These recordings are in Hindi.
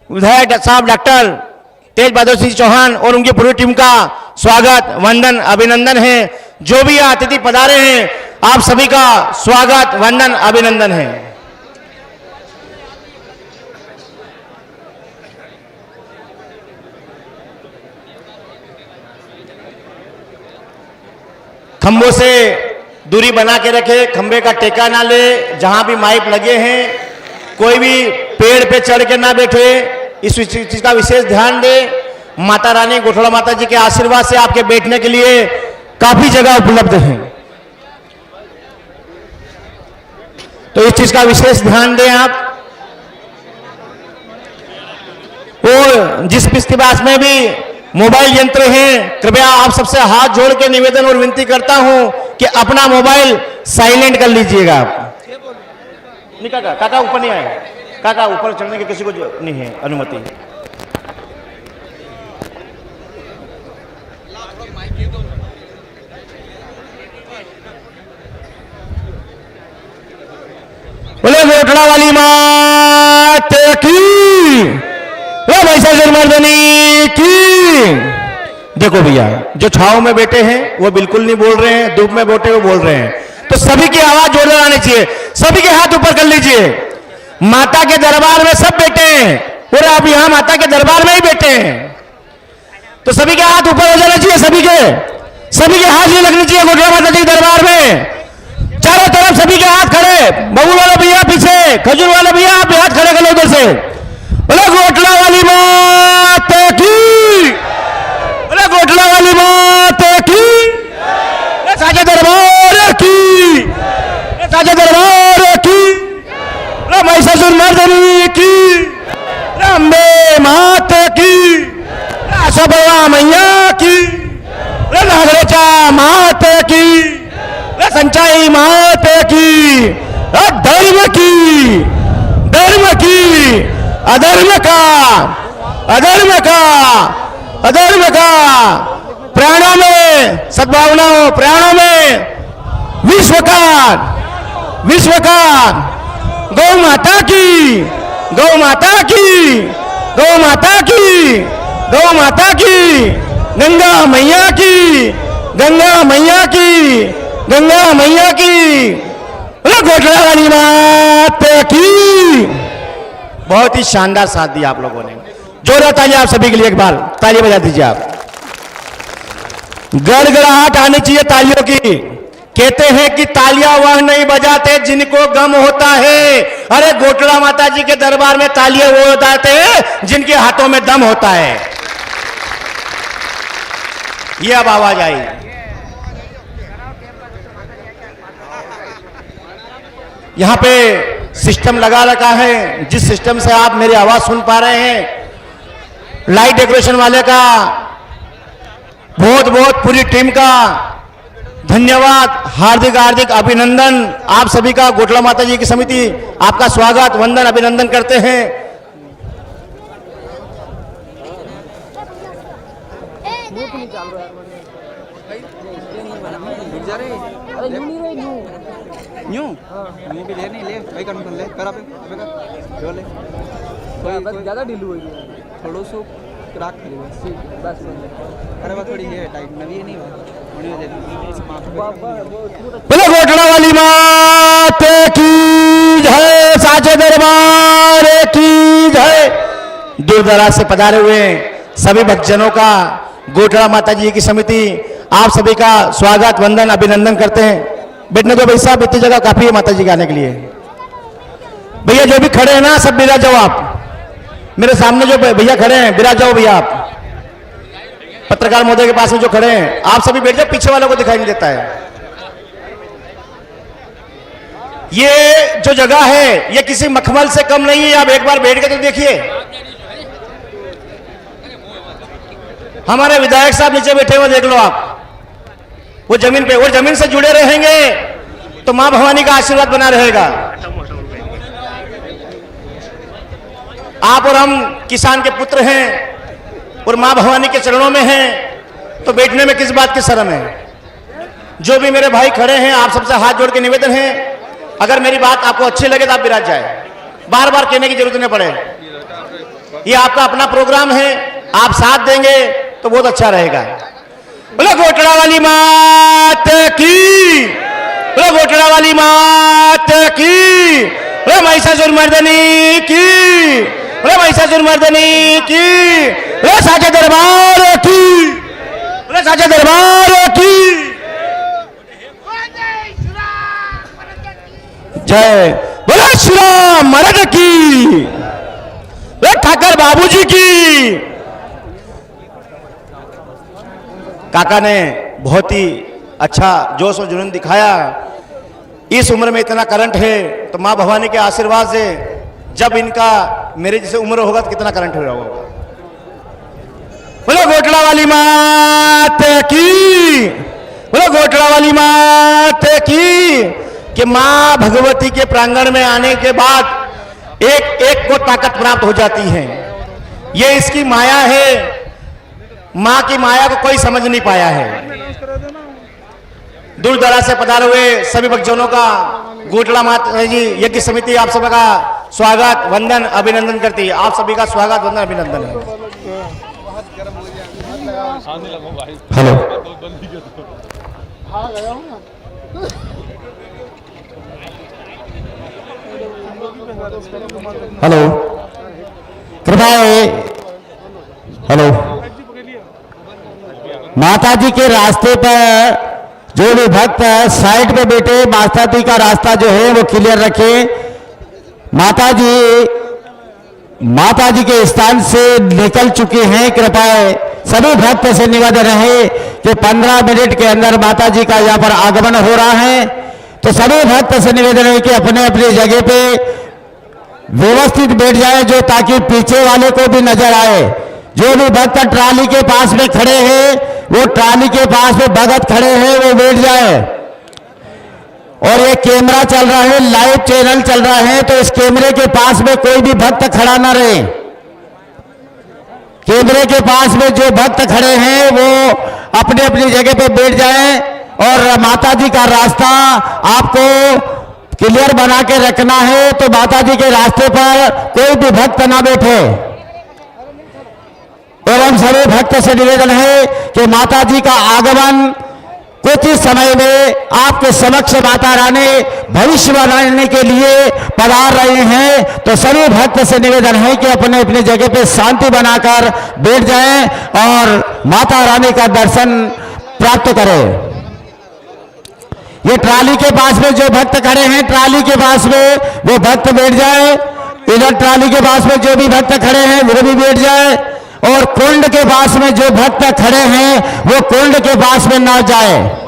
विधायक साहब डॉक्टर तेज बहादुर सिंह चौहान और उनकी पूरी टीम का स्वागत, वंदन, अभिनंदन है। जो भी अतिथि पधारे हैं, आप सभी का स्वागत, वंदन, अभिनंदन है। खंभों से दूरी बना के रखे, खंभे का टेका ना ले। जहां भी माइक लगे हैं, कोई भी पेड़ पे चढ़ के ना बैठे, इस चीज का विशेष ध्यान दे। माता रानी गोठड़ा माता जी के आशीर्वाद से आपके बैठने के लिए काफी जगह उपलब्ध है, तो इस चीज का विशेष ध्यान दें आप। और जिस पिस्तिबास में भी मोबाइल यंत्र हैं, कृपया आप सबसे हाथ जोड़ के निवेदन और विनती करता हूं कि अपना मोबाइल साइलेंट कर लीजिएगा। नहीं काका, काका ऊपर नहीं आए, काका ऊपर चढ़ने की किसी को नहीं है अनुमति। बोले गोठड़ा वाली मात की, वो महिषासुर मर्दनी की। देखो भैया, जो छाव में बैठे हैं वो बिल्कुल नहीं बोल रहे हैं, धूप में बैठे हुए बोल रहे हैं, तो सभी की आवाज जोरदार आनी चाहिए। सभी के हाथ ऊपर कर लीजिए। माता के दरबार में सब बैठे हैं और आप यहां माता के दरबार में ही बैठे हैं, तो सभी के हाथ ऊपर हो जाना चाहिए। सभी के हाथ ये लगनी चाहिए गोठड़ा माता जी के दरबार में। चारों तरफ सभी के हाथ खड़े। बबूल वाले भैया पीछे, खजूर वाले भैया आप हाथ खड़े कर लो उधर से। बोले गोठड़ा वाली मात की, बोले गोठड़ा वाली मात की, साजे दरबार की, साजे दरबार की, महिषासुर मर्दनी की, अम्बे मात की, सबला मैया की, नागरेचा मात की, संचाई मात की, धर्म की, धर्म की, अधर्म का, अधर्म का, अधर्म का, प्राणों में सद्भावना हो, प्राणों में विश्व का, विश्व का। गौ माता की, गौ माता की, गौ माता की, गौ माता की, गंगा मैया की, गंगा मैया की, गंगा मैया की, गोठड़ा वाली मात की। बहुत ही शानदार साथ दिया आप लोगों ने। जोरदार तालियां आप सभी के लिए, एक बार ताली बजा दीजिए आप। गड़गड़ाहट आनी चाहिए तालियों की। कहते हैं कि तालियां वह नहीं बजाते जिनको गम होता है। अरे गोठड़ा माता जी के दरबार में तालियां वो बजाते हैं जिनके हाथों में दम होता है। ये अब आवाज आई। यहां पे सिस्टम लगा रखा है, जिस सिस्टम से आप मेरी आवाज सुन पा रहे हैं। लाइट डेकोरेशन वाले का बहुत बहुत, पूरी टीम का धन्यवाद, हार्दिक हार्दिक अभिनंदन। आप सभी का गोठड़ा माता जी की समिति आपका स्वागत, वंदन, अभिनंदन करते हैं। ज्यादा ढीलू हुई थोड़ा सो क्राक खड़ी बस अरे वो थोड़ी है टाइट नवी नहीं बोले गोठड़ा वाली मात की जय, साचे दरबार की जय। दूर दराज से पधारे हुए सभी भक्तजनों का गोठड़ा माता जी की समिति आप सभी का स्वागत, वंदन, अभिनंदन करते हैं। बैठने दो भाई साहब, इतनी जगह काफी है माता जी के आने के लिए। भैया जो भी खड़े हैं ना, सब बिराज जाओ आप। मेरे सामने जो भैया खड़े हैं बिराज जाओ भैया आप। पत्रकार महोदय के पास में जो खड़े हैं आप सभी बैठ जाओ, पीछे वालों को दिखाई नहीं देता है। ये जो जगह है ये किसी मखमल से कम नहीं है। आप एक बार बैठ के तो देखिए। हमारे विधायक साहब नीचे बैठे हुए देख लो आप, वो जमीन पे, वो जमीन से जुड़े रहेंगे तो मां भवानी का आशीर्वाद बना रहेगा। आप और हम किसान के पुत्र हैं और मां भवानी के चरणों में हैं, तो बैठने में किस बात की शर्म है। जो भी मेरे भाई खड़े हैं आप सबसे हाथ जोड़ के निवेदन है, अगर मेरी बात आपको अच्छी लगे तो आप विराज जाए, बार बार कहने की जरूरत नहीं पड़े। ये आपका अपना प्रोग्राम है, आप साथ देंगे तो बहुत अच्छा रहेगा। बोलो गोटड़ा वाली मात की, बोलो गोटड़ा वाली मात की, बोलो महिषासुर मर्दनी की, बोलो महिषासुर मर्दनी की, बोलो साचे दरबार की, बोलो साचे दरबार की जय। बोलो श्री राम महाराज की, बोलो ठाकर बाबूजी की। काका ने बहुत ही अच्छा जोश और जुनून दिखाया। इस उम्र में इतना करंट है तो मां भवानी के आशीर्वाद से जब इनका मेरे जैसे उम्र होगा तो कितना करंट हो रहा होगा। बोलो गोटड़ा वाली मात की, बोलो गोटड़ा वाली मात की। कि मां भगवती के प्रांगण में आने के बाद एक एक को ताकत प्राप्त हो जाती है। ये इसकी माया है, मां की माया को कोई समझ नहीं पाया है। दूर दराज से पधारे हुए सभी भक्तजनों का गोटड़ा माता जी यज्ञ समिति आप सबका स्वागत वंदन अभिनंदन करती है। आप सभी का स्वागत वंदन अभिनंदन है। हेलो हेलो कृपया हेलो माता जी के रास्ते पर जो भी भक्त साइड पे बैठे माता जी का रास्ता जो है वो क्लियर रखें। माता जी के स्थान से निकल चुके हैं। कृपया सभी भक्त से निवेदन है कि 15 मिनट के अंदर माता जी का यहाँ पर आगमन हो रहा है। तो सभी भक्त से निवेदन है कि अपने अपनी जगह पे व्यवस्थित बैठ जाए जो ताकि पीछे वाले को भी नजर आए। जो भी भक्त ट्राली के पास में खड़े हैं वो ट्राली के पास में भगत खड़े हैं वो बैठ जाए। और ये कैमरा चल रहा है, लाइव चैनल चल रहा है, तो इस कैमरे के पास में कोई भी भक्त खड़ा ना रहे। कैमरे के पास में जो भक्त खड़े हैं वो अपने अपनी जगह पे बैठ जाएं और माता जी का रास्ता आपको क्लियर बना के रखना है। तो माता जी के रास्ते पर कोई भी भक्त ना बैठे। एवं सभी भक्त से निवेदन है कि माता जी का आगमन कुछ ही समय में आपके समक्ष माता रानी भविष्य बनाने के लिए पधार रहे हैं। तो सभी भक्त से निवेदन है कि अपने अपने जगह पे शांति बनाकर बैठ जाएं और माता रानी का दर्शन प्राप्त करें। ये ट्राली के पास में जो भक्त खड़े हैं ट्राली के पास में वो भक्त बैठ जाए। इधर ट्राली के पास में जो भी भक्त खड़े हैं वो भी बैठ जाए। और कुंड के पास में जो भक्त खड़े हैं वो कुंड के पास में ना जाए।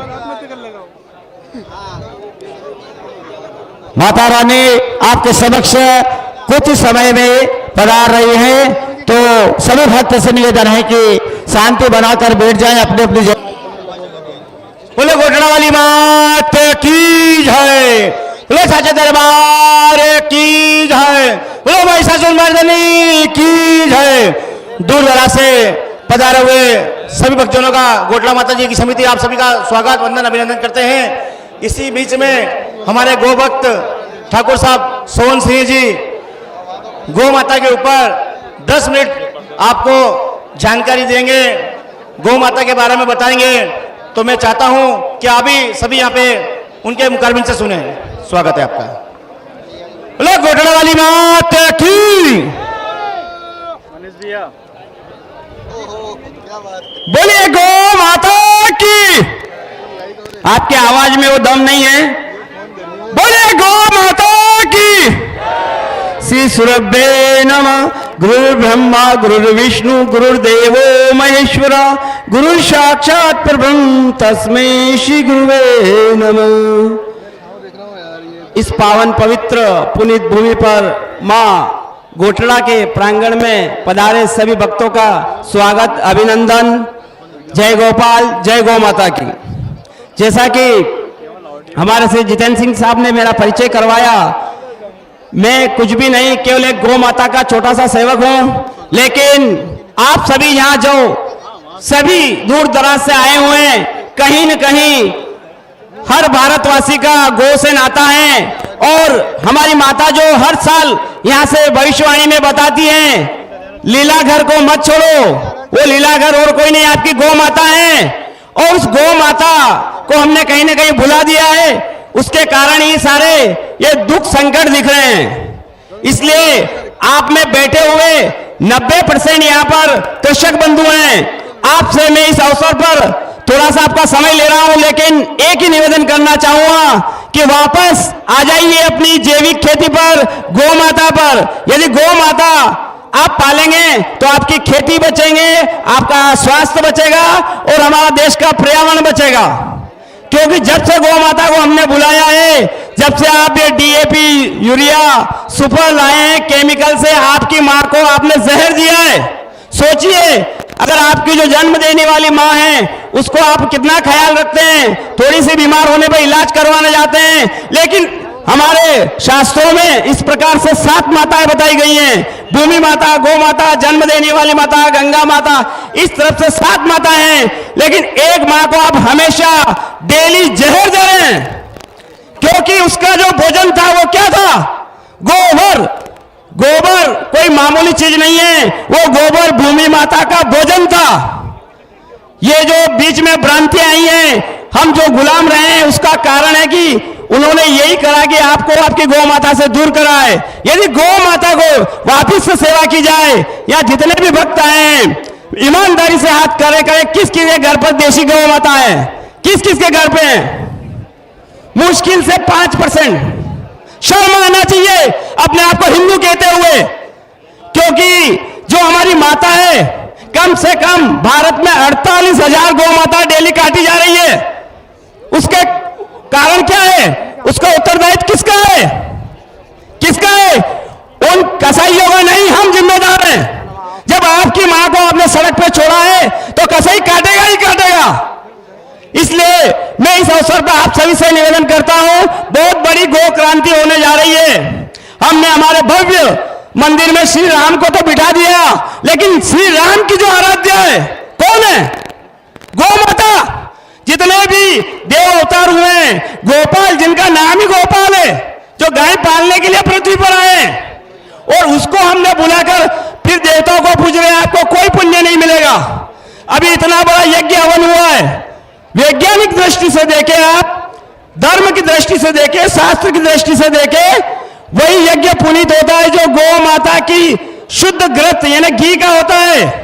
माता रानी आपके समक्ष कुछ समय में पधार रही हैं। तो सभी भक्त से निवेदन है कि शांति बनाकर बैठ जाएं अपने अपनी जगह। बोले गोटड़ा वाली मात की जय, बोले साचे दरबार की जय, बोले महिषासुर मर्दनी की जय। दूर दराज से पधारे हुए सभी भक्तजनों का गोटड़ा माता जी की समिति आप सभी का स्वागत वंदन अभिनंदन करते हैं। इसी बीच में हमारे गो भक्त ठाकुर साहब सोहन सिंह जी गौ माता के ऊपर 10 मिनट आपको जानकारी देंगे, गौ माता के बारे में बताएंगे। तो मैं चाहता हूं कि अभी सभी यहाँ पे उनके मुखारबिन से सुने। स्वागत है आपका। बोलो गोटड़ा वाली मात की, बोलिए गौ माता की। आपके आवाज में वो दम नहीं है। बोलिए गौ माता की। श्री सुरभ्ये नमः। गुरु ब्रह्मा गुरु विष्णु गुरुर्देवो महेश्वरा गुरु साक्षात परब्रह्म तस्मै श्री गुरुवे नमः। इस पावन पवित्र पुनीत भूमि पर मां गोटड़ा के प्रांगण में पधारे सभी भक्तों का स्वागत अभिनंदन। जय गोपाल, जय गौ माता की। जैसा कि हमारे से जितेंद्र सिंह साहब ने मेरा परिचय करवाया, मैं कुछ भी नहीं, केवल एक गौ माता का छोटा सा सेवक हूं। लेकिन आप सभी यहाँ जो सभी दूर दराज से आए हुए हैं, कहीं न कहीं हर भारतवासी का गौ से नाता है। और हमारी माता जो हर साल यहाँ से भविष्यवाणी में बताती हैं, लीलाघर को मत छोड़ो, वो लीलाघर और कोई नहीं, आपकी गौ माता है। और उस गौ माता को हमने कहीं ना कहीं भुला दिया है, उसके कारण ही सारे ये दुख संकट दिख रहे हैं। इसलिए आप में बैठे हुए 90% यहाँ पर कृषक बंधु हैं। आपसे मैं इस अवसर पर थोड़ा सा आपका समय ले रहा हूं, लेकिन एक ही निवेदन करना चाहूंगा कि वापस आ जाइए अपनी जैविक खेती पर, गौ माता पर। यदि गौ माता आप पालेंगे तो आपकी खेती बचेंगे, आपका स्वास्थ्य बचेगा और हमारा देश का पर्यावरण बचेगा। क्योंकि जब से गौ माता को हमने बुलाया है, जब से आप ये डीएपी, यूरिया, सुपर लाए हैं, केमिकल से आपकी मां को आपने जहर दिया है। सोचिए, अगर आपकी जो जन्म देने वाली मां है उसको आप कितना ख्याल रखते हैं, थोड़ी सी बीमार होने पर इलाज करवाने जाते हैं, लेकिन हमारे शास्त्रों में इस प्रकार से 7 माताएं बताई गई हैं, भूमि माता, गौ माता, जन्म देने वाली माता, गंगा माता, इस तरफ से 7 माता हैं। लेकिन एक मां को आप हमेशा डेली जहर दे रहे हैं, क्योंकि उसका जो भोजन था वो क्या था? गोबर। गोबर कोई मामूली चीज नहीं है, वो गोबर भूमि माता का भोजन था। ये जो बीच में भ्रांतियां आई हैं, हम जो गुलाम रहे हैं, उसका कारण है कि उन्होंने यही करा कि आपको आपकी गौ माता से दूर करा है। यदि गौ माता को वापिस से सेवा की जाए, या जितने भी भक्त आए हैं ईमानदारी से हाथ करे करे, किस किस के घर पर देशी गौ माता है? किस किस के घर पे है? मुश्किल से 5%। शर्म आना चाहिए अपने आप को हिंदू कहते हुए, क्योंकि जो हमारी माता है, कम से कम भारत में 48,000 गौ माता डेली काटी जा रही है। उसके कारण क्या है? उसका उत्तरदायित्व किसका है? किसका है? उन कसाईयों का नहीं, हम जिम्मेदार हैं। जब आपकी मां को आपने सड़क पे छोड़ा है तो कसाई काटेगा ही काटेगा। इसलिए मैं इस अवसर पर आप सभी से निवेदन करता हूं, बहुत बड़ी गौ क्रांति होने जा रही है। हमने हमारे भव्य मंदिर में श्री राम को तो बिठा दिया, लेकिन श्री राम की जो आराध्य है कौन है? गौ माता। जितने भी देव अवतार हुए हैं, गोपाल, जिनका नाम ही गोपाल है, जो गाय पालने के लिए पृथ्वी पर आए, और उसको हमने बुलाकर फिर देवताओं को पूछ रहे हैं, आपको कोई पुण्य नहीं मिलेगा। अभी इतना बड़ा यज्ञ हवन हुआ है, वैज्ञानिक दृष्टि से देखें, आप धर्म की दृष्टि से देखें, शास्त्र की दृष्टि से देखें, वही यज्ञ पुनीत होता है जो गौ माता की शुद्ध ग्रत यानी घी का होता है।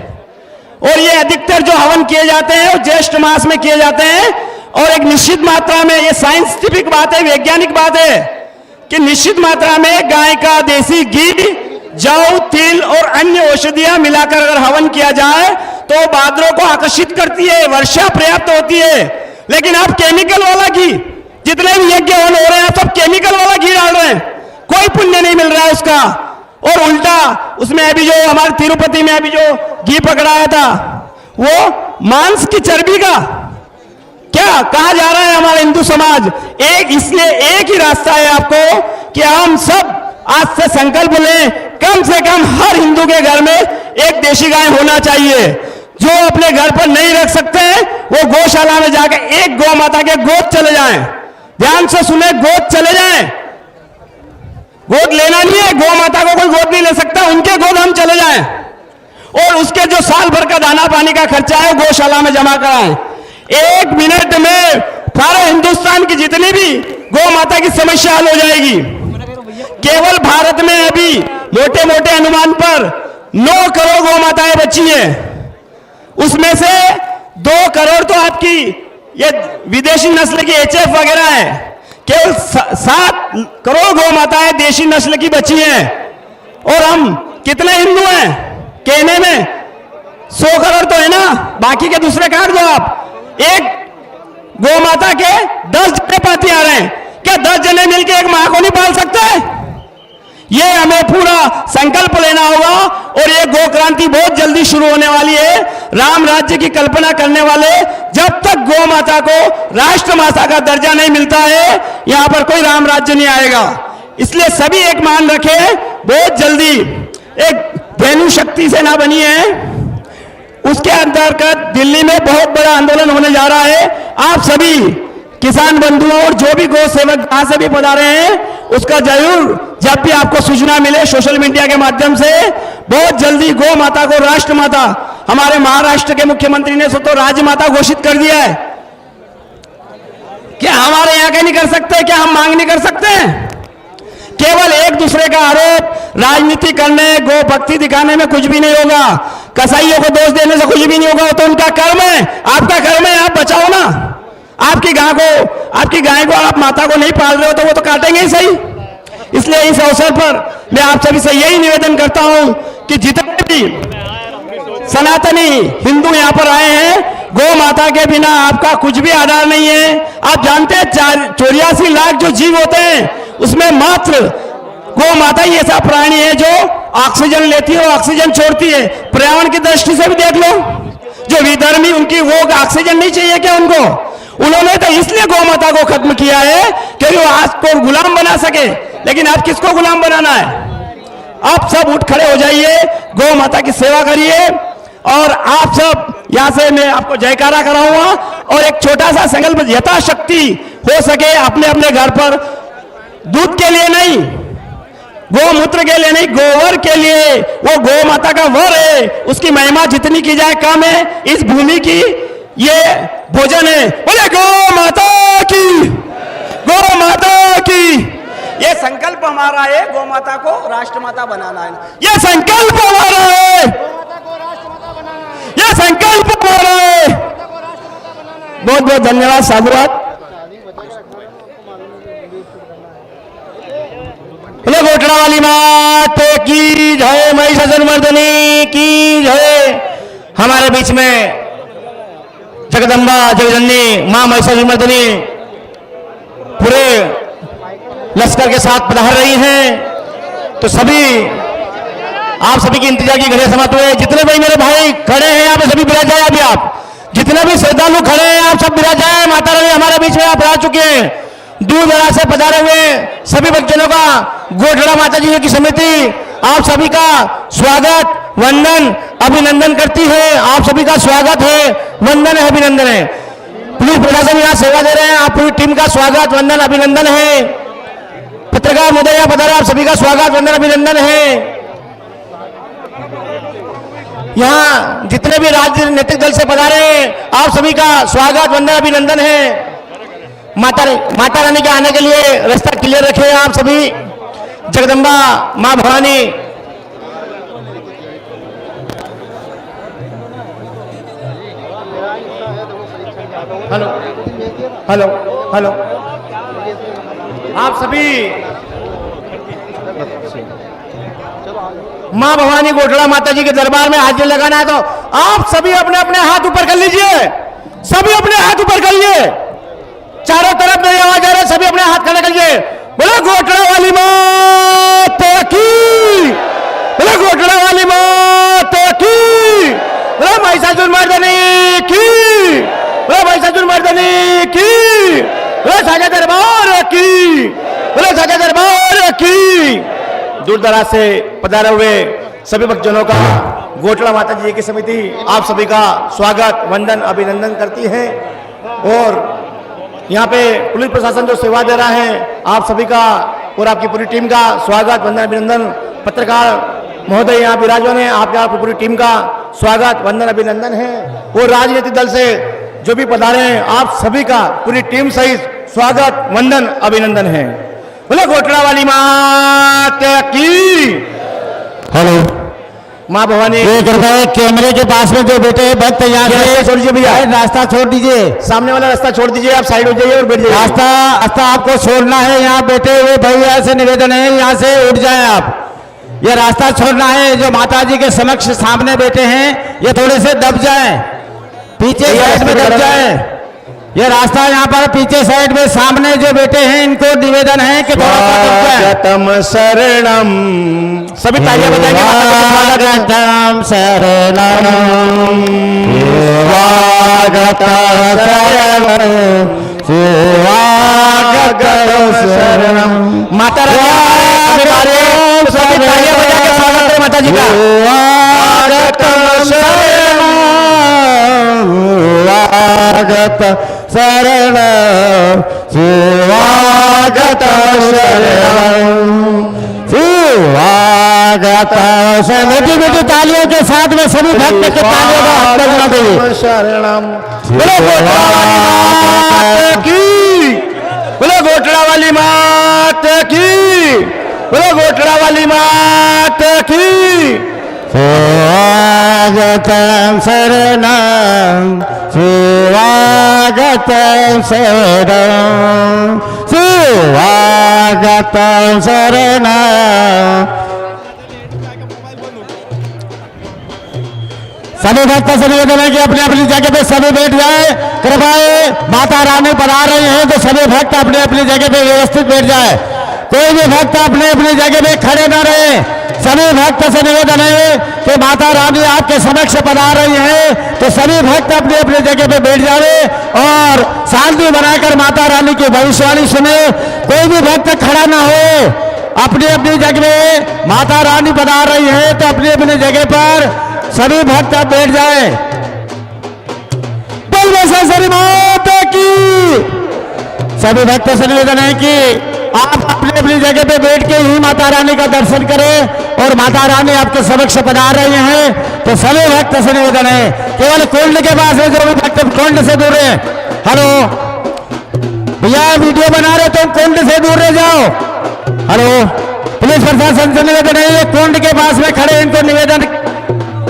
और ये अधिकतर जो हवन किए जाते हैं वो ज्येष्ठ मास में किए जाते हैं, और एक निश्चित मात्रा में, ये साइंटिफिक बात है, वैज्ञानिक बात है कि निश्चित मात्रा में गाय का देसी घी, जौ, तिल और अन्य औषधियां मिलाकर अगर हवन किया जाए तो बादलों को आकर्षित करती है, वर्षा पर्याप्त होती है। लेकिन आप केमिकल वाला घी, जितने भी यज्ञ हवन हो रहे हैं, आप सब केमिकल वाला घी डाल रहे हैं, कोई पुण्य नहीं मिल रहा है उसका। और उल्टा उसमें अभी जो हमारे तिरुपति में अभी जो घी पकड़ाया था, वो मांस की चर्बी का क्या कहा जा रहा है हमारा हिंदू समाज। इसलिए एक ही रास्ता है आपको कि हम सब आज से संकल्प लें, कम से कम हर हिंदू के घर में एक देशी गाय होना चाहिए। जो अपने घर पर नहीं रख सकते हैं वो गौशाला में जाकर एक गौ माता के गोद चले जाएं। ध्यान से सुने, गोद चले जाएं। गोद लेना नहीं है, गौ माता को कोई गोद नहीं ले सकता, उनके गोद हम चले जाएं, और उसके जो साल भर का दाना पानी का खर्चा है गौशाला में जमा कराएं। 1 मिनट में सारे हिंदुस्तान की जितनी भी गौ माता की समस्या हल हो जाएगी। केवल भारत में अभी मोटे मोटे अनुमान पर 9 करोड़ गौ माताएं बची हैं, उसमें से 2 करोड़ तो आपकी ये विदेशी नस्ल की HF वगैरह है। केवल 7 करोड़ गौ माताएं देशी नस्ल की बची हैं, और हम कितने हिंदू हैं? कहने में 100 करोड़ तो है ना, बाकी के दूसरे काट दो आप। एक गौ माता के 10 जने पाती आ रहे हैं, क्या 10 जने मिलकर एक मां को नहीं पाल सकते? ये हमें पूरा संकल्प लेना होगा, और ये गौ क्रांति बहुत जल्दी शुरू होने वाली है। राम राज्य की कल्पना करने वाले, जब तक गौ माता को राष्ट्र माता का दर्जा नहीं मिलता है, यहां पर कोई राम राज्य नहीं आएगा। इसलिए सभी एक मान रखें, बहुत जल्दी एक धेनु शक्ति सेना बनी है, उसके अंतर्गत दिल्ली में बहुत बड़ा आंदोलन होने जा रहा है। आप सभी किसान बंधुओं और जो भी गौ सेवक कहां से भी पधारे हैं, उसका जरूर जब भी आपको सूचना मिले सोशल मीडिया के माध्यम से बहुत जल्दी गौ माता को राष्ट्र माता, हमारे महाराष्ट्र के मुख्यमंत्री ने तो राज्य माता घोषित कर दिया है। क्या हमारे यहाँ के नहीं कर सकते? क्या हम मांग नहीं कर सकते? केवल एक दूसरे का आरोप, राजनीति करने, गौ भक्ति दिखाने में कुछ भी नहीं होगा। कसाईयों को दोष देने से कुछ भी नहीं होगा। तो उनका कर्म है, आपका कर्म है, आप बचाओ ना। आपकी गाय को आप माता को नहीं पाल रहे हो तो वो तो काटेंगे ही सही। इसलिए इस अवसर पर मैं आप सभी से यही निवेदन करता हूं कि जितने भी सनातनी हिंदू यहां पर आए हैं, गौ माता के बिना आपका कुछ भी आधार नहीं है। आप जानते हैं 84 लाख जो जीव होते हैं उसमें मात्र गौ माता ही ऐसा प्राणी है जो ऑक्सीजन लेती है और ऑक्सीजन छोड़ती है। पर्यावरण की दृष्टि से भी देख लो, जो विधर्मी उनकी वो ऑक्सीजन नहीं चाहिए क्या उनको? उन्होंने तो इसलिए गौ माता को खत्म किया है कि वो आज को गुलाम बना सके। लेकिन आप किसको गुलाम बनाना है? आप सब उठ खड़े हो जाइए, गौ माता की सेवा करिए। और आप सब यहां से मैं आपको जयकारा कराऊंगा और एक छोटा सा संकल्प, यथाशक्ति हो सके अपने अपने घर पर दूध के लिए नहीं, गोमूत्र के लिए नहीं, गोबर के लिए, वो गौ माता का वर है, उसकी महिमा जितनी की जाए कम है। इस भूमि की ये भोजन है। बोले गौ माता की, गौ माता की। ये संकल्प हमारा है, गौ माता को राष्ट्र माता बनाना है। ये संकल्प हमारा है, ये संकल्प हमारा है। बहुत बहुत धन्यवाद, साधुवाद। घोटड़ा वाली मात की जय, महिषासुर मर्दनी की जय। हमारे बीच में जगदम्बा जगजननी मां महिषासुर मर्दनी पूरे लश्कर के साथ पधार रही हैं। तो सभी आप सभी की इंतजार की घड़ियां समाप्त हुए। जितने भाई मेरे भाई खड़े हैं यहाँ पे सभी विराज जाए। अभी आप जितने भी श्रद्धालु खड़े हैं आप सब विराज जाए। माता रानी हमारे बीच में आप आ चुके हैं। दूर दराज से पधारे हुए सभी भक्तजनों का गोठड़ा माता जी की समिति आप सभी का स्वागत, वंदन, अभिनंदन करती है। आप सभी का स्वागत है, वंदन है, अभिनंदन है। पुलिस प्रशासन यहाँ सेवा दे रहे हैं, आप पूरी टीम का स्वागत, वंदन, अभिनंदन है। पत्रकार महोदय यहाँ पधारे, आप सभी का स्वागत, वंदन, अभिनंदन है। यहाँ जितने भी राजनीतिक दल से पधारे आप सभी का स्वागत, वंदन, अभिनंदन है। माता रानी के आने के लिए रास्ता क्लियर रखे आप सभी। जगदम्बा मां भवानी हेलो हेलो हेलो आप सभी मां भवानी गोठड़ा माता जी के दरबार में हाजिर लगाना है तो आप सभी अपने अपने हाथ ऊपर कर लीजिए। सभी अपने हाथ ऊपर कर लीजिए। चारों तरफ मेरी आवाज आ रही है, सभी अपने हाथ खड़े करिए। बोले गोठड़ा वाली माता की, बोले गोठड़ा वाली माता की, बोले महिषासुर मर्दनी की, बोले महिषासुर मर्दनी की, बोले साजा दरबार की, बोले साजा दरबार की। दूर दराज से पधारे हुए सभी भक्तजनों का गोठड़ा माता जी की समिति आप सभी का स्वागत, वंदन, अभिनंदन करती है। और यहाँ पे पुलिस प्रशासन जो सेवा दे रहा है आप सभी का और आपकी पूरी टीम का स्वागत, वंदन, अभिनंदन। पत्रकार महोदय यहाँ विराजमान है, आपकी पूरी टीम का स्वागत, वंदन, अभिनंदन है। और राजनीतिक दल से जो भी पधारे हैं आप सभी का पूरी टीम सहित स्वागत, वंदन, अभिनंदन है। बोले गोठड़ा वाली माता की। हेलो माँ भवानी। ये कैमरे के पास में जो बैठे हैं भक्त यहाँ से छोड़ दीजिए भैया, रास्ता छोड़ दीजिए। सामने वाला रास्ता छोड़ दीजिए, आप साइड हो जाइए और बैठ जाइए। रास्ता आपको छोड़ना है। यहाँ बैठे हुए भैया से निवेदन है यहाँ से उठ जाएं आप। ये रास्ता छोड़ना है। जो माता जी के समक्ष सामने बैठे हैं ये थोड़े से दब जाएं, पीछे साइड में दब जाएं। ये रास्ता यहाँ पर पीछे साइड में सामने जो बैठे हैं इनको निवेदन है कि थोड़ा सा दब जाएं। स्वागतम शरणम, सभी तालियां बजाएंगे। स्वागतम शरणम, स्वागतम शरणम। माता रानी सभी तालियां बजा के स्वागत करें माता जी का। स्वागतम शरणम, स्वागत शरणम, स्वागत शरणम, स्वागतम से मीठी मीठी तालियों के साथ में सभी भक्त के तालियों का हाथ बजा देंगे। शरणम बोलो गोटड़ा वाली मात की, बोलो गोटड़ा वाली मात की, बोलो गोटड़ा वाली मात की। स्वागतम शरणम स्वागतम शरणम स्वागतम शरणम। सभी भक्त से निवेदन है कि अपनी अपनी जगह पे सभी बैठ जाए। कृपया माता रानी पधार रही हैं तो सभी भक्त अपनी अपनी जगह पे व्यवस्थित बैठ जाए। कोई भी भक्त अपनी अपनी जगह पे खड़े न रहे। सभी भक्त से निवेदन है कि माता रानी आपके समक्ष पधार रही है तो सभी भक्त अपनी अपनी जगह पे बैठ जावे और शांति बनाकर माता रानी की भविष्यवाणी सुने। कोई भी भक्त खड़ा ना हो, अपनी अपनी जगह पे माता रानी पधार रही है तो अपनी अपनी जगह पर सभी भक्त बैठ जाए। बोल बसवेश्वरी माता की। सभी भक्तों से निवेदन है कि आप अपनी अपनी जगह पे बैठ के ही माता रानी का दर्शन करें और माता रानी आपके समक्ष पधार रही हैं तो सभी भक्त से निवेदन है केवल कुंड के पास है, जो भी भक्त कुंड से दूर है। हेलो भैया, वीडियो बना रहे तो कुंड से दूर रह जाओ। हेलो, पुलिस प्रशासन से निवेदन है, ये कुंड के पास में खड़े इनको निवेदन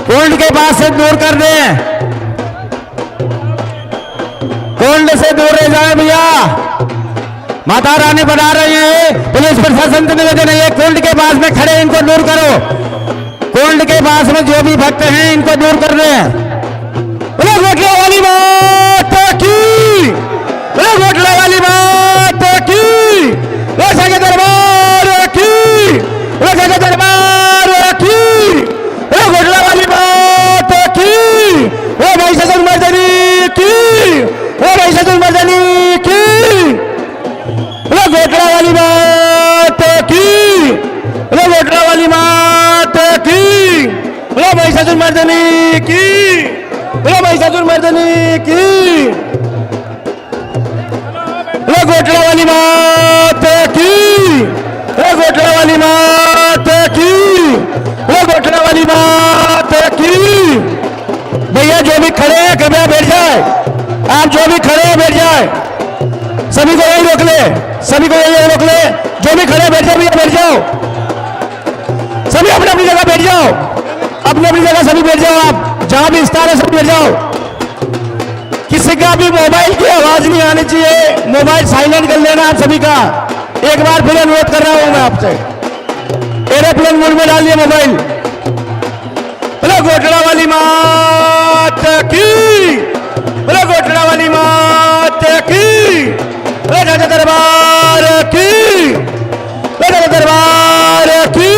कुंड के पास से दूर कर दें। कुंड से दूर रह जाए भैया, माता रानी बना रही है। पुलिस प्रशासन से निवेदन है, कुंड के पास में खड़े इनको दूर करो। कुंड के पास में जो भी भक्त हैं इनको दूर कर रहे हैं। बोलो गोटड़ा वाली माता की, बोलो गोटड़ा वाली माता की, रोशा के दरबार की, रोशा के दरबार की, बोलो गोटड़ा वाली माता की, वो महिषासुर मर्दनी की, वो महिषासुर मर्दनी की। गोटड़ा वाली मात की, गोटड़ा वाली मात की, महिषासुर मर्दनी की, महिषासुर मर्दनी की। गोटड़ा वाली मात की, गोटड़ा वाली मात की, गोटड़ा वाली मात की। भैया जो भी खड़े हैं कृपया बैठ जाए। आप जो भी खड़े हैं बैठ जाए। सभी को यही रोक ले, सभी को यही रोक ले। जो भी खड़े बैठ जाओ भैया, बैठ जाओ। सभी अपनी अपनी जगह बैठ जाओ, अपनी अपनी जगह सभी बैठ जाओ। आप जहां भी स्थान है सभी बैठ जाओ। किसी का भी मोबाइल की आवाज नहीं आनी चाहिए, मोबाइल साइलेंट कर लेना आप सभी का। एक बार फिर अनुरोध कर रहा हूं मैं आपसे, एरोप्लेन मोड में डालिए मोबाइल। बोलो गोटड़ा वाली मात की, बोलो गोटड़ा वाली मात की, राजा दरबार की, राजा दरबार की।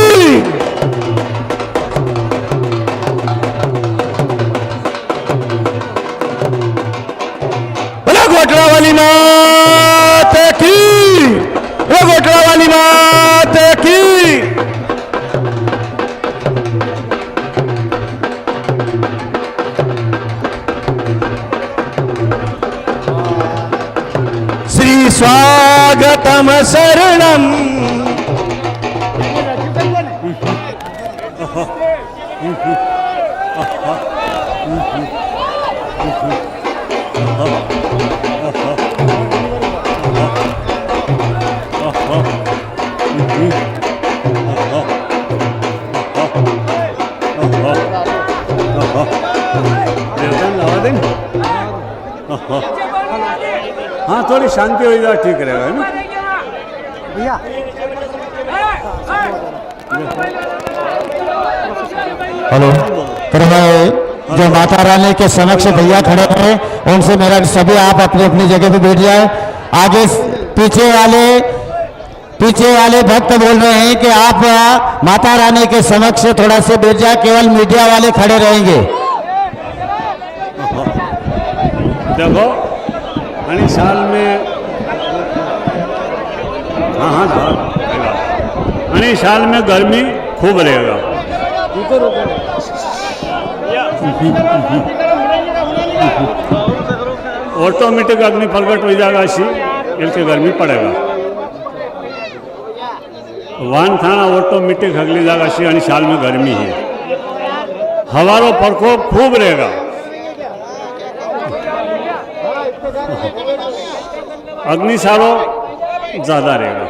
बोलो गोटड़ा वाली मात की, बोलो गोटड़ा वाली मात की। श्री स्वागतम शरणम। हाँ, थोड़ी शांति हो जाए ठीक रहेगा ना भैया। हेलो, जो माता रानी के समक्ष भैया खड़े हैं उनसे मेरा सभी आप अपनी अपनी जगह पे बैठ जाए। आगे पीछे वाले भक्त बोल रहे हैं कि आप माता रानी के समक्ष थोड़ा से बैठ जाए, केवल मीडिया वाले खड़े रहेंगे। देखो आणि साल में हाँ आणि साल में गर्मी खूब रहेगा। ऑटोमेटिक अग्नि प्रकट हो जाएगा, ऐसी इसके गर्मी पड़ेगा। वान थाना ऑटोमेटिक हगली जाएगा सी आणि साल में गर्मी है हवारो प्रकोप खूब रहेगा अग्नि सारो ज़्यादा रहेगा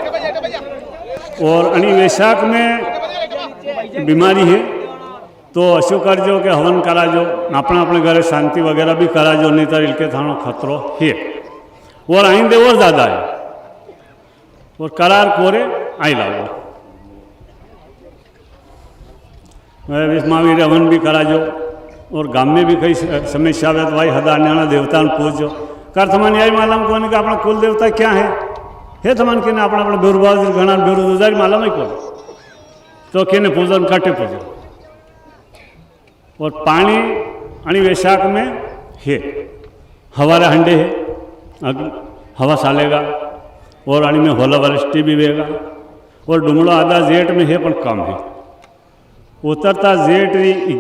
और अनि वैशाख में बीमारी है तो अशु करजो के हवन कराजो अपने अपने घरे शांति वगैरह भी कराजो नहीं तो इनके थानो खतरो है और आइंदे और ज़्यादा है और करार कोरे आई लागो महावीर हवन भी कराजो और गांव में भी कई समस्या आवे तो भाई हदान्याना देवता ने पूछो कर थमान यही मालूम कोने का अपना कुल देवता क्या है थमान के अपना अपना बेरुबाज घना बेरुदारी मालूम ही कौन तो केने पूजन काटे पूजो और पानी आणि वैशाख में है हवारा हंडे है हवा सालेगा और आणि में होला वृष्टि भी वेगा और डुंगड़ो आधा जेठ में है पर कम है उतरता जेठ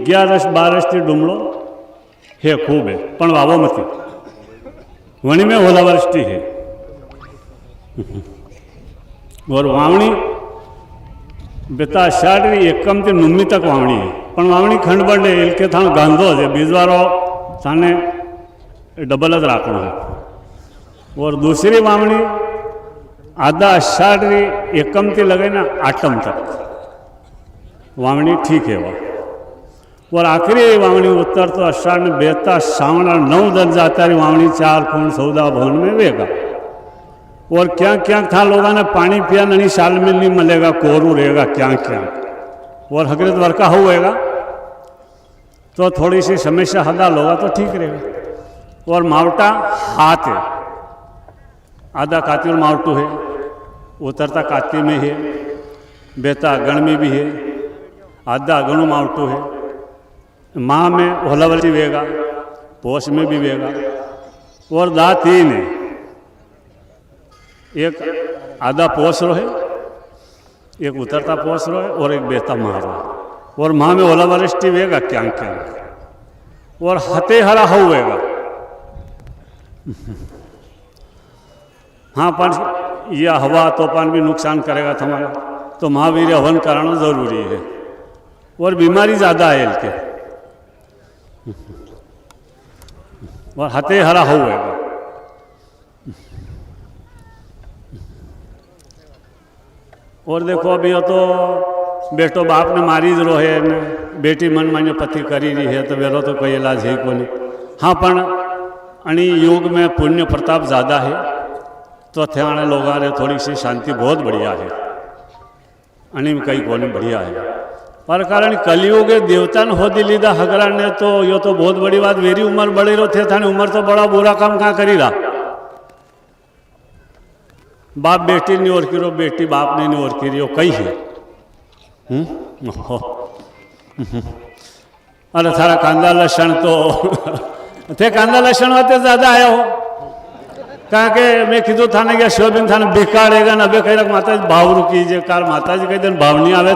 11-12 थी डुंगड़ो है खूब है पण वावो मती वणी में होला वृष्टि है और वावणी बेता अषाढ़ी एकम थी नुम्मी तक वावणी है पण वावणी खंडबंड है इनके थानो गांधो है बीजवारो थाने डबल ज राखणो है और दूसरी वावणी आधा अषाढ़ी एकम थी लगे ना आठम तक वावणी ठीक है वह और आखिरी वावणी उत्तर तो अषाढ़ में बेहता श्रावण 9 दर्जा तारी वावणी 4 खूण 14 भवन में वेगा और क्या क्या था लोगों ने पानी पिया नहीं साल में नहीं मिलेगा कोरू रहेगा क्या क्या और हकीकत वर्का होएगा तो थोड़ी सी समस्या हदा होगा तो ठीक रहेगा और मावटा हाथ है आधा काती और मावटू है उतरता काती में है बेता गण में भी है आधा गणु मावटू है माँ में होलावली वेगा पोष में भी वेगा और दा 3 है एक आधा पोष रो है एक उतरता पोष रो है और एक बेता माँ रो है और माँ में ओलावृष्टि वेगा क्या क्या और हते हरा होएगा हाँ पर यह हवा तूफान भी नुकसान करेगा तुम्हारा तो महावीर हवन कराना जरूरी है और बीमारी ज़्यादा है इनके और हते हरा होएगा और देखो अभी तो बेटो बाप ने मारी ज रो है ने बेटी मन मान्य पति करी रही है तो वेलो तो कोई इलाज है कोनी हाँ पण अणी युग में पुण्य प्रताप ज़्यादा है तो थे लोगों ने थोड़ी सी शांति बहुत बढ़िया है अणी कई कोनी बढ़िया है पर कारण कलयुग देवता ने होदी लीधा हगरा ने तो यो तो बहुत बड़ी बात वेरी उम्र बड़ी रो थे थाने उम्र तो बड़ा बुरा काम कहाँ करी रहा बाप बेटी नहीं ओरकी रो बेटी बाप ने नहीं ओरकी रियो कई है अरे थारा कांदा लक्षण तो थे कांदा लक्षण होते ज्यादा आया हो कहा के मैं कीधु थाने गया शोभिन थाने बिकाड़ेगा ना कही रख माता जी भाव रुकी जे कार माता जी कई दिन भाव नहीं आवे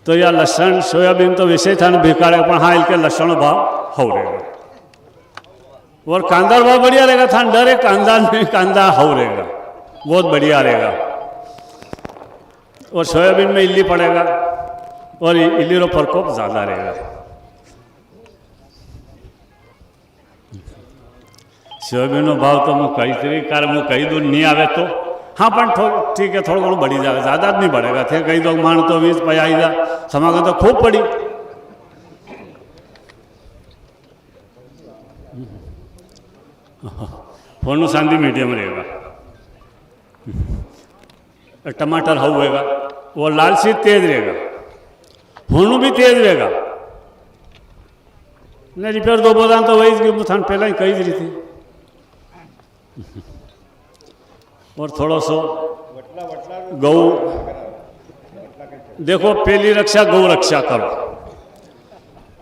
तो या लक्षण सोयाबीन तो वैसे थाने बिकाड़े पर हाँ इनके लक्षण भाव हो रहेगा और कांदा भाव बढ़िया रहेगा था डरे कांदा नहीं कांदा हो रहेगा बहुत बढ़िया रहेगा और सोयाबीन में इल्ली पड़ेगा और इल्ली रो प्रकोप ज़्यादा रहेगा सोयाबीन नो भाव तो मैं कई तरीके मैं कई दूर नहीं आवे तो हाँ पर ठीक है थोड़ा घणो बढ़ी जाएगा ज़्यादा नहीं बढ़ेगा थे कई दो मान तो 20 पयाई जा समागम तो खूब पड़ी फोन शांति मीडियम रहेगा टमाटर होगा वो लाल सी तेज रहेगा फोनू भी तेज रहेगा ने रिपेयर दो बोला तो वही थान पहला ही कही रही थी और थोड़ा सो गौ देखो पहली रक्षा गौ रक्षा करो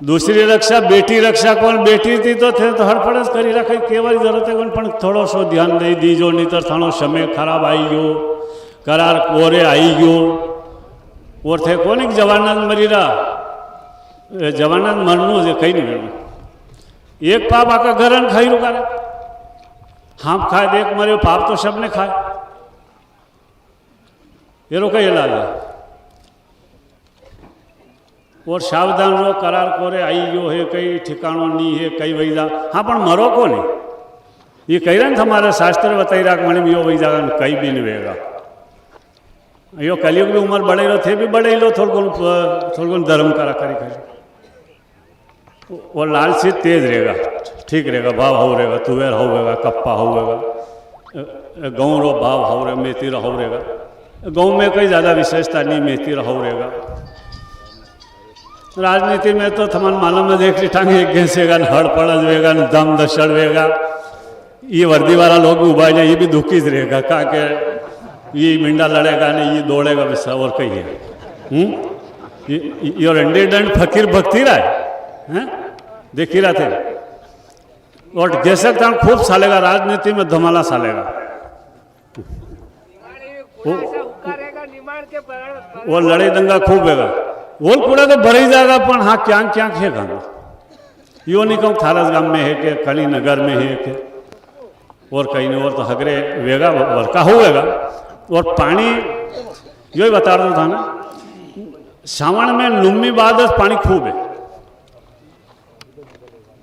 दूसरी रक्षा बेटी रक्षा कौन बेटी थी तो थे तो हड़फड़स करी रखे केवल जरूरत है कौन थोड़ो सो ध्यान दई दीजो नहीं तो थानो समय खराब आई गयो करार कोरे आई गयो और थे कौन एक जवानात मरी रहा जवानात मरनु जे कहीं नहीं मरनु एक पाप आका घर खाई रुका हाँ खाए देख मरे पाप तो सबने खाए एरो कई इलाज है। और सावधान रो करार कोरे आई गयो है कई ठिकाणों नहीं है कई वही जा हाँ पण मरो को नहीं ये कही रहे हमारे शास्त्र बताई रहा मणि यो वही जागा कहीं भी नहीं वेगा यो कलयुग भी उम्र बढ़े लो थे भी बढ़े लो थोड़ा धर्म करा करी वो लालची तेज रहेगा ठीक रहेगा भाव हो रहेगा तुवेर हो रहेगा कप्पा हो रहेगा गाँव रो भाव हो रहे मेथी हो रहेगा गाँव में कोई ज़्यादा विशेषता नहीं मेथी हो रहेगा। राजनीति में तो थमन मालूम में देख लिटांगे एक घेसेगा हड़ पड़ज वेगा दम दशड़ वेगा ये वर्दी वाला लोग उबा जाए ये भी दुखी रहेगा कहा के ये मिंडा लड़ेगा नहीं ये दौड़ेगा वैसा और कही है योर इंडिडेंट फकीर भक्ति रहा है देखी रहा थे और जैसे तक खूब सालेगा राजनीति में धमाला सालेगा वो लड़ाई दंगा खूब हैगा वो कूड़ा तो भरी जाएगा पर हाँ क्या क्या है गाँव यो नहीं कहूँ थारस गांव में है कि कली नगर में है कि और कहीं नहीं और तो हगरे वेगा वर्का होगा। और पानी यो ही बता रहा था ना श्रावण में नुम्मी बाद पानी खूब है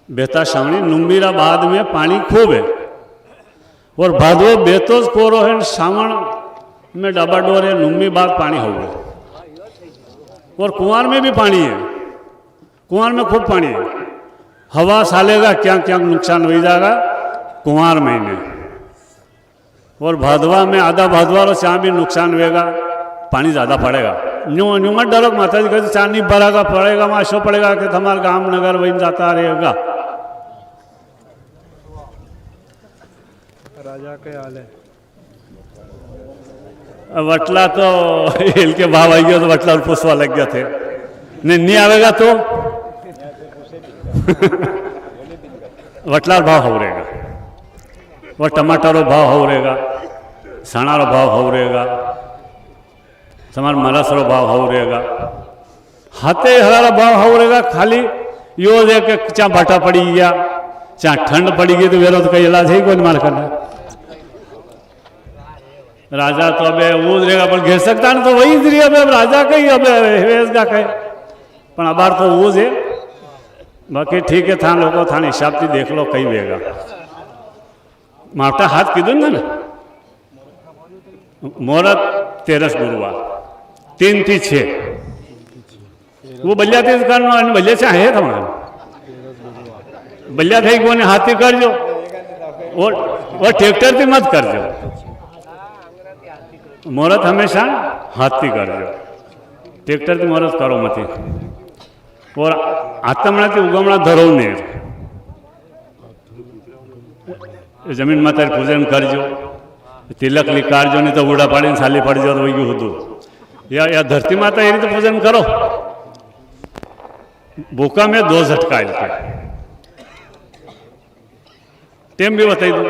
बेता श्रावणी नुम्मीरा बाद में पानी खूब है और भादो बेतोज कोरो है श्रावण में डबाडोर है नुम्मी बाद पानी हो गए और कुंवार में भी पानी है कुंवार में खूब पानी है हवा सालेगा क्या क्या नुकसान हो जाएगा कुंवार महीने और भादवा में आधा भादवा और चाह भी नुकसान होगा पानी ज़्यादा पड़ेगा न्यू मत डरो माता जी कहते चाह नहीं भरेगा पड़ेगा माशो पड़ेगा कि हमारे गांव नगर वहीं जाता रहेगा। राजा के हाल है वटला तो हिल के भाव आई गया तो वटला और पुष्पा लग गया थे नहीं आवेगा तो वटला भाव हो रहेगा और टमाटरो भाव हो रहेगा सणारो भाव हो रहेगा समार मरसरो भाव हो रहेगा हाथे हरारा भाव हो रहेगा खाली यो दे के चा भाटा पड़ी गया चा ठंड पड़ी गई तो वेरो तो कई इलाज है कोई मार करना राजा तो अब वो रहेगा पर घेर सकता नहीं तो वही रही अब राजा का ही अब हेवेज का कहे पर अबार तो वो है बाकी ठीक है था लोगों था हिसाब थी देख लो कहीं वेगा मावटा हाथ कीधु ना मुहूर्त 13 गुरुवार 3 થી 6 वो बलिया तेज करना बलिया से है तुम्हारा बलिया थे को हाथी करजो और ट्रैक्टर थी मत करजो मुहूर्त हमेशा हाथी करजो ट्रैक्टर थी मुहूर्त करो मत और आतमणा थी उगमणा धरो ने जमीन माता पूजन करजो तिलक लिकारजो नहीं तो बूढ़ा पाड़ी साली पड़जो तो वही हुदू या धरती माता ये रीते पूजन करो भूखा में 2 झटका टेम भी बताई दो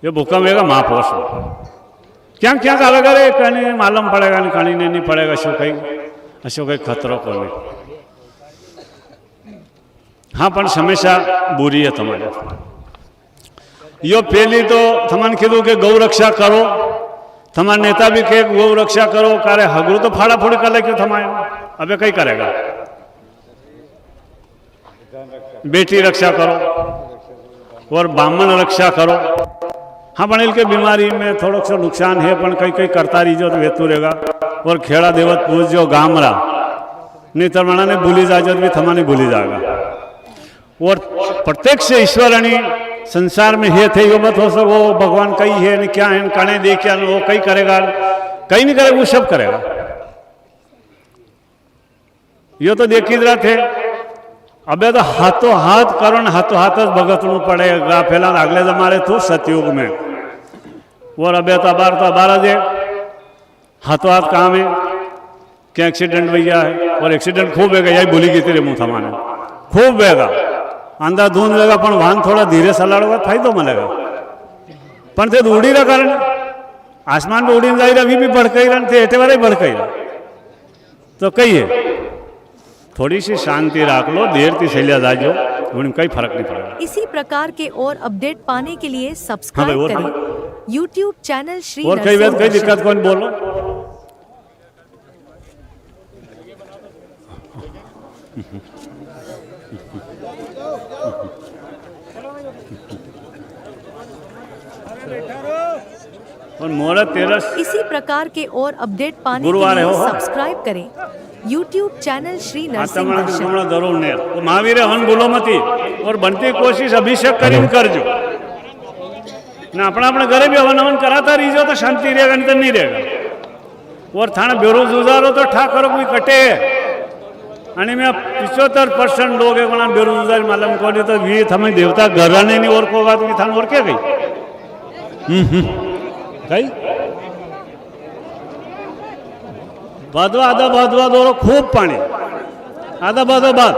ये भूखा में महापोष क्या क्या आवेगा रे कहीं मालूम पड़ेगा नहीं कहीं नहीं पड़ेगा अशो कहीं खतरो को नहीं हाँ पर हमेशा बुरी है तुम्हारे यो पहली तो थमन कीधु के गौ रक्षा करो थमारे नेता भी कहे गौ रक्षा करो कारे हगरू तो फाड़ा फोड़ी कर ले क्यों थमाए अबे कहीं करेगा बेटी रक्षा करो और ब्राह्मण रक्षा करो हाँ पण इनके बीमारी में थोड़ा सा नुकसान है पण कहीं कहीं करता रहीजो तो वेतू रहेगा और खेड़ा देवत पूजो गामरा नहीं तो मना ने भूली जाजो तो भी थमा नहीं भूली जाएगा और प्रत्यक्ष ईश्वरणी संसार में है थे यो मत हो सको भगवान कई है न क्या है कणे दे क्या वो कई करेगा कहीं नहीं करेगा वो सब करेगा यो तो देखी रहा थे अबे तो हाथों हाथ करो न हाथों हाथ भगत पड़ेगा पहला अगले जमाने तो सतयुग में और अबे तो अबार जे हाथों हाथ काम है क्या एक्सीडेंट भैया है और एक्सीडेंट खूब है यही भूली गई तेरे मुँह थमाने खूब वेगा अंधा धून लेगा पण वाहन थोड़ा धीरे चलाड़ोगा फायदो मिलेगा पण ते उड़ी रहा कारण आसमान पे उड़ी जाई रहा अभी भी भड़काई रहा हेठे वाले भड़काई रहा तो कही है थोड़ी सी शांति राख लो देर थी सैलिया जाजो उन्हें कोई फर्क नहीं पड़ेगा। इसी प्रकार के और अपडेट पाने के लिए हाँ भाई, सब्सक्राइब और करें यूट्यूब चैनल श्री और कई बात कोई दिक्कत कौन बोलो। और मोरा 13 इसी प्रकार के और अपडेट पाने के गुरुवार लिए है वो। सब्सक्राइब करें यूट्यूब चैनल श्री नरसिंह आत्मा दर्शन। कमला जरूर ने तो महावीर हन बोलो मती और बनती कोशिश अभिषेक करीम करजो ना अपना अपने घरे भी हवन हवन कराता रहीजो तो शांति रहेगा, नहीं तो नहीं रहेगा। और थाने बेरोजगार हो तो ठाकर कोई कटे आणि में 75% लोग है वहाँ बेरोजगार मालूम को तो भी हमें देवता घर नहीं और को बात भी थान और क्या गई कई बादवा आधा बादवा दोरो खूब पानी आधा बादवा बाद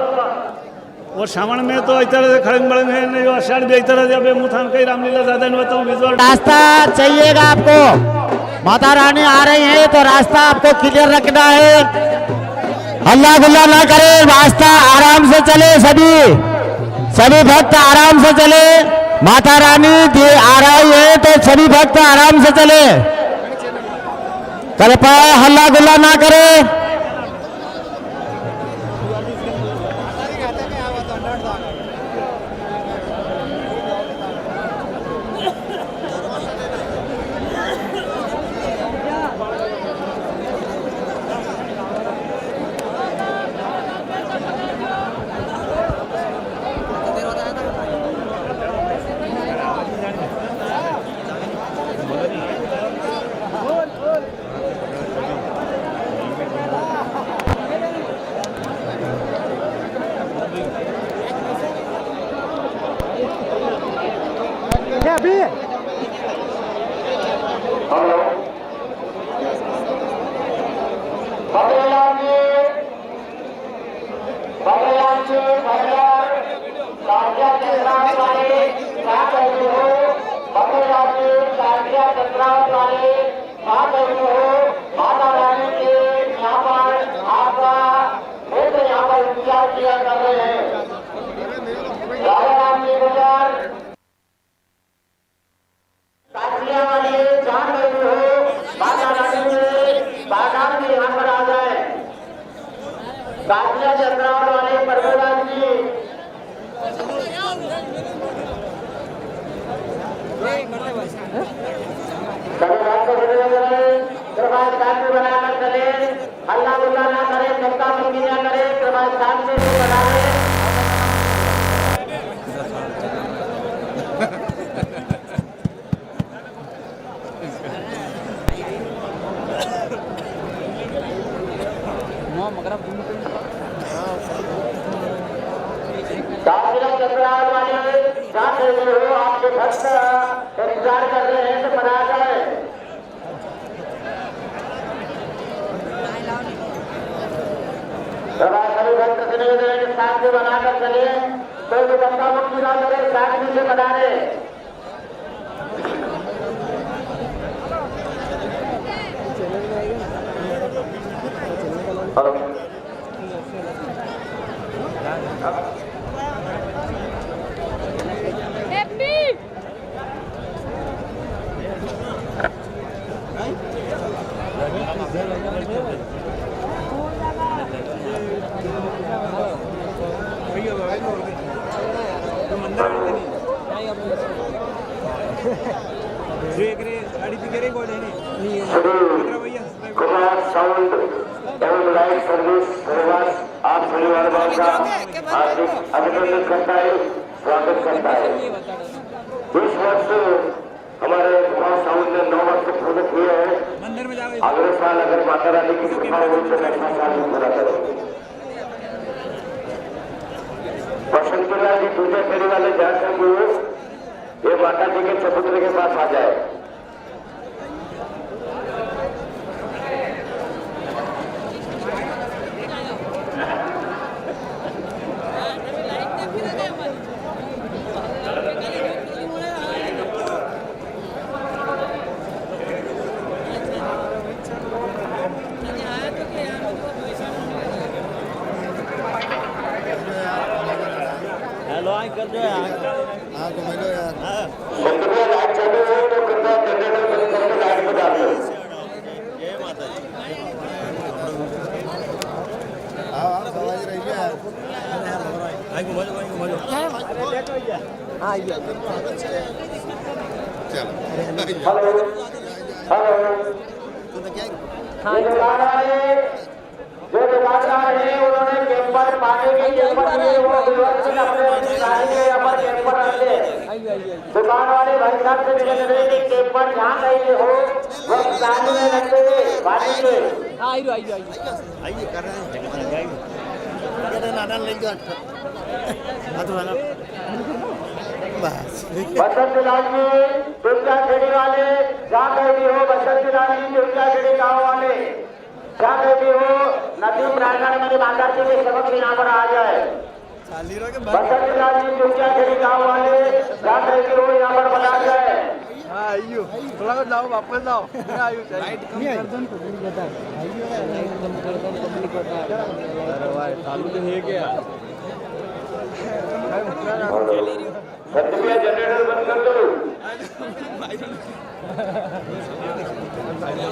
और श्रावण में तो इस तरह से खड़ंग बड़ंग है नहीं, आषाढ़ भी इस तरह से अबे मुथान कई रामलीला ज्यादा नहीं बताऊं विजुअल रास्ता चाहिएगा आपको, माता रानी आ रही है तो रास्ता आपको क्लियर रखना है। हल्ला गुल्ला ना करे, रास्ता आराम से चले, सभी भक्त आराम से चले। माता रानी आ रही है तो सभी भक्त आराम से चले, कृपया हल्ला गुल्ला ना करे। कुमार साउंड एवं लाइव सर्विस परिवार आप परिवार वालों का हार्दिक अभिनंदन करता है, स्वागत करता है। इस वर्ष हमारे कुमार साउंड ने 9 वर्ष पूर्ण किए हैं। अगले साल अगर माता रानी की कृपा हो तो नेक्स्ट साल भी पूरा करेंगे। बसंतलाल जी पूजा करने वाले जाकर ये माता जी के चबूतरे के पास आ जाए। हेलो बंधुओं लाइट चालू है तो कृपया जनरेटर बंद करके लाइट बजा दो। हेलो हेलो जो दुकानदार है उन्होंने कैंपर पानी की कैंपर लिए वो व्यवस्थित अपने गाड़ी के यहाँ पर कैंपर रखते हैं। दुकान वाले भाई साहब से निवेदन है कि कैंपर जहाँ कहीं हो वो पानी में रखते हुए पानी के बसंत लाल जी दुर्गा खेड़ी वाले जहाँ कहीं भी हो, बसंत लाल जी दुर्गा खेड़ी गाँव वाले जहाँ कहीं भी हो, नदी प्रांगण में माता जी के समक्ष यहाँ पर आ जाए। बसंत लाल जी दुर्गा खेड़ी गाँव वाले जहाँ कहीं भी हो यहाँ पर बता जाए। थोड़ा जाओ वापस जाओ आयु चालू तो है क्या कृपया जनरेटर बंद कर दो।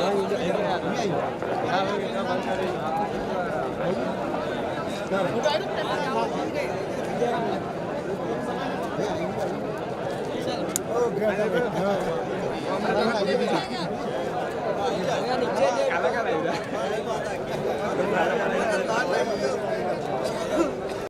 नीचे